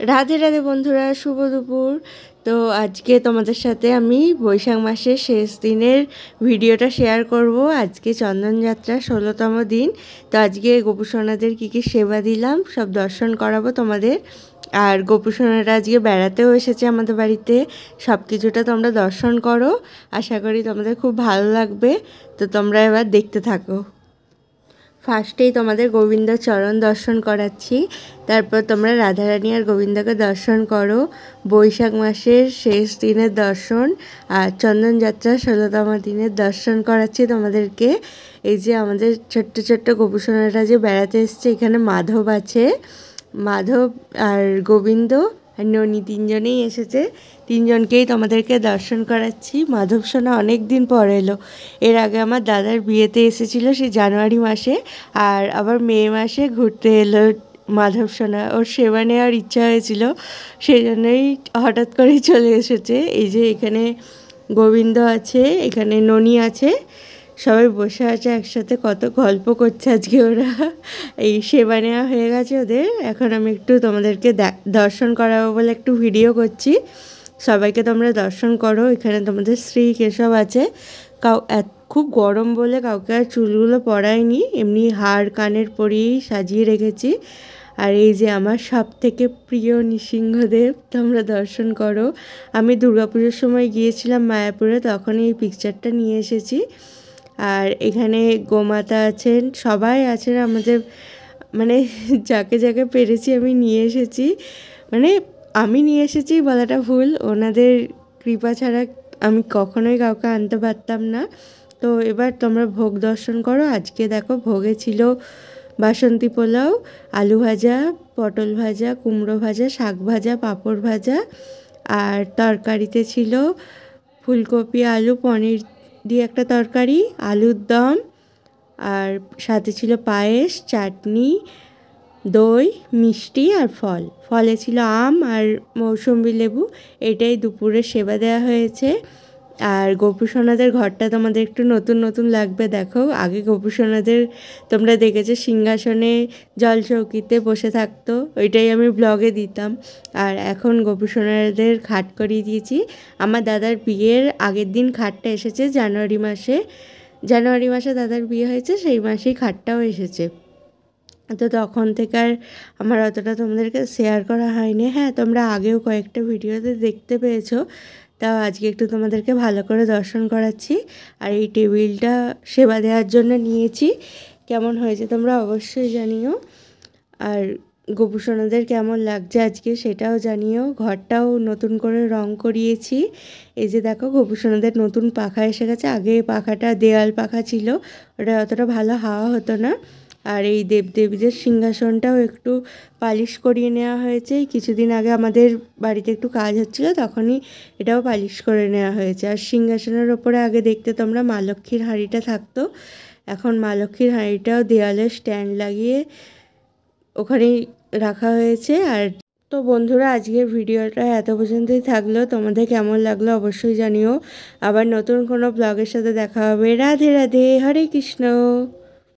রাধে রাধে বন্ধুরা, শুভ দুপুর। তো আজকে তোমাদের সাথে আমি বৈশাখ মাসের শেষ দিনের ভিডিওটা শেয়ার করব। আজকে চন্দনযাত্রা 16তম দিন। তো আজকে গোপুসোনাদের কী কী সেবা দিলাম সব দর্শন করাবো তোমাদের। আর গোপুসোনারা আজকে বেড়াতেও এসেছে আমাদের বাড়িতে। সব কিছুটা তোমরা দর্শন করো, আশা করি তোমাদের খুব ভালো লাগবে। তো তোমরা এবার দেখতে থাকো। ফার্স্টেই তোমাদের গোবিন্দ চরণ দর্শন করাচ্ছি, তারপর তোমরা রাধারানী আর গোবিন্দকে দর্শন করো। বৈশাখ মাসের শেষ দিনের দর্শন আর চন্দনযাত্রা 16তম দিনের দর্শন করাচ্ছি তোমাদেরকে। এই যে আমাদের ছোট্ট ছোট্ট গোপুসোনারা যে বেড়াতে এসছে, এখানে মাধব আছে, মাধব আর গোবিন্দ আর ননী তিনজনেই এসেছে। তিনজনকেই তোমাদেরকে দর্শন করাচ্ছি। মাধব সোনা অনেক দিন পর এলো। এর আগে আমার দাদার বিয়েতে এসেছিল, সেই জানুয়ারি মাসে। আর আবার মে মাসে ঘুরতে এলো মাধব সোনা। ওর সেবা নেওয়ার ইচ্ছা হয়েছিল, সেই জন্যই হঠাৎ করেই চলে এসেছে। এই যে এখানে গোবিন্দ আছে, এখানে ননী আছে, সবাই বসে আছে একসাথে, কত গল্প করছে আজকে ওরা। এই সেবা নেওয়া হয়ে গেছে ওদের। এখন আমি একটু তোমাদেরকে দর্শন করাবো বলে একটু ভিডিও করছি। সবাইকে তোমরা দর্শন করো। এখানে তোমাদের শ্রী কেশব আছে। খুব গরম বলে কাউকে আর চুলগুলো পরাইনি, এমনি হার কানের পরিয়েই সাজিয়ে রেখেছি। আর এই যে আমার সব থেকে প্রিয় নৃসিংহদেব, তোমরা দর্শন করো। আমি দুর্গাপুজোর সময় গিয়েছিলাম মায়াপুরে, তখন এই পিকচারটা নিয়ে এসেছি। আর এখানে গোমাতা আছেন, সবাই আছেন আমাদের, মানে যাকে যাকে পেরেছি আমি নিয়ে এসেছি। মানে আমি নিয়ে এসেছি বলাটা ভুল, ওনাদের কৃপা ছাড়া আমি কখনোই কাউকে আনতে পারতাম না। তো এবার তোমরা ভোগ দর্শন করো। আজকে দেখো ভোগে ছিল বাসন্তী পোলাও, আলু ভাজা, পটল ভাজা, কুমড়ো ভাজা, শাক ভাজা, পাঁপড় ভাজা। আর তরকারিতে ছিল ফুলকপি আলু পনির দিয়ে একটা তরকারি, আলুর দম, আর সাথে ছিল পায়েস, চাটনি, দই, মিষ্টি আর ফল। ফলে ছিল আম আর মৌসুম্বি লেবু। এটাই দুপুরে সেবা দেওয়া হয়েছে। আর গোপুসোনাদের ঘরটা তোমাদের একটু নতুন নতুন লাগবে। দেখো, আগে গোপুসোনাদের তোমরা দেখেছো সিংহাসনে জল চৌকিতে বসে থাকতো, ওইটাই আমি ব্লগে দিতাম। আর এখন গোপুসোনাদের খাট করিয়ে দিয়েছি। আমার দাদার বিয়ের আগের দিন খাটটা এসেছে, জানুয়ারি মাসে দাদার বিয়ে হয়েছে, সেই মাসেই খাটটাও এসেছে। তো তখন থেকে আর আমার অতটা তোমাদেরকে শেয়ার করা হয়নি। হ্যাঁ, তোমরা আগেও কয়েকটা ভিডিওতে দেখতে পেয়েছো, তাও আজকে একটু তোমাদেরকে ভালো করে দর্শন করাচ্ছি। আর এই টেবিলটা সেবা দেওয়ার জন্য নিয়েছি, কেমন হয়েছে তোমরা অবশ্যই জানিও। আর গোপুসোনাদের কেমন লাগছে আজকে সেটাও জানিও। ঘরটাও নতুন করে রং করিয়েছি। এই যে দেখো, গোপুসোনাদের নতুন পাখা এসে গেছে। আগে পাখাটা দেওয়াল পাখা ছিল, ওটা অতটা ভালো হাওয়া হতো না। আর এই দেবদেবীদের সিংহাসনটাও একটু পালিশ করিয়ে নেওয়া হয়েছে। কিছুদিন আগে আমাদের বাড়িতে একটু কাজ হচ্ছিলো, তখনই এটাও পালিশ করে নেওয়া হয়েছে। আর সিংহাসনের ওপরে আগে দেখতে তোমরা মা লক্ষ্মীর হাঁড়িটা থাকতো, এখন মা লক্ষ্মীর হাঁড়িটাও দেওয়ালে স্ট্যান্ড লাগিয়ে ওখানেই রাখা হয়েছে। আর তো বন্ধুরা, আজকের ভিডিওটা এত পর্যন্তই থাকলো। তোমাদের কেমন লাগলো অবশ্যই জানিও। আবার নতুন কোনো ব্লগের সাথে দেখা হবে। রাধে রাধে, হরে কৃষ্ণ।